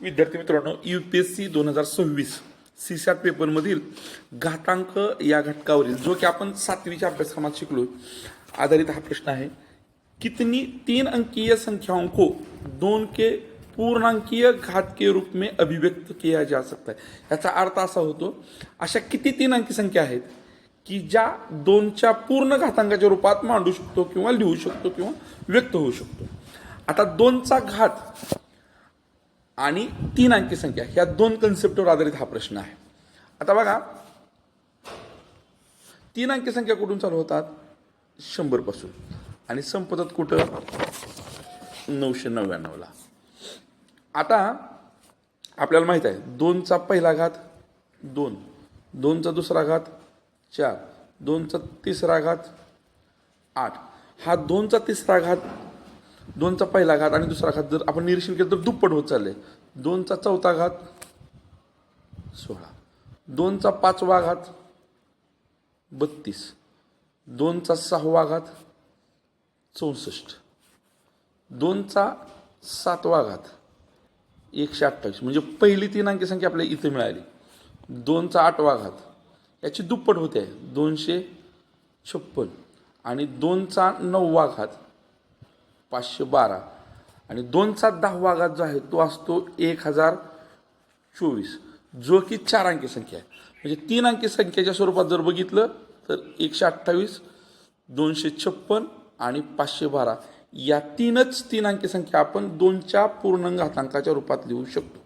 विद्यार्थी मित्रांनो, UPSC 2026 CSAT पेपरमधील घातांक या घटकावरील जो की आपण 7वीच्या अभ्यासक्रमात शिकलो आधारित हा प्रश्न आहे। कितनी 3 अंकीय संख्याओं को 2 के पूर्णांकीय घात के रूप में अभिव्यक्त किया जा सकता है। याचा अर्थ असा होतो, अशा किती 3 अंकी संख्या आहेत की ज्या 2च्या पूर्ण घातांकाच्या रूपात मांडू शकतो किंवा लिहू शकतो किंवा व्यक्त होऊ शकतो। आता 2चा घात आणि 3 अंकी संख्या ह्या 2 कन्सेप्टवर आधारित हा प्रश्न आहे। आता बघा, 3 अंकी संख्या कुठून चालू होतात? 100 पासून आणि संपतात कुठं? 999 ला। आता आपल्याला माहित आहे 2चा पहिला घात 2, 2चा दुसरा घात 4, 2चा तिसरा घात 8। हा 2चा तिसरा घात, 2चा पहिला घात आणि दुसरा घात जर आपण निरीक्षण केलं तर दुप्पट होत चालले। 2चा चौथा घात 16, 2चा पाचवा घात 32, 2चा सहावा घात 64, 2चा सातवा घात 128। म्हणजे पहिली 3 अंकी संख्या आपल्याला इथे मिळाली। 2चा आठवा घात याची दुप्पट होते 256 आणि 2चा नववा घात 512 आणि 2चा 10वा घात जो आहे तो असतो 1024, जो की 4 अंकी संख्या आहे। म्हणजे 3 अंकी संख्येच्या स्वरूपात जर बघितलं तर 128, 256 आणि 512 या 3 अंकी संख्या आपण 2च्या पूर्ण घातांकाच्या रूपात लिहू शकतो।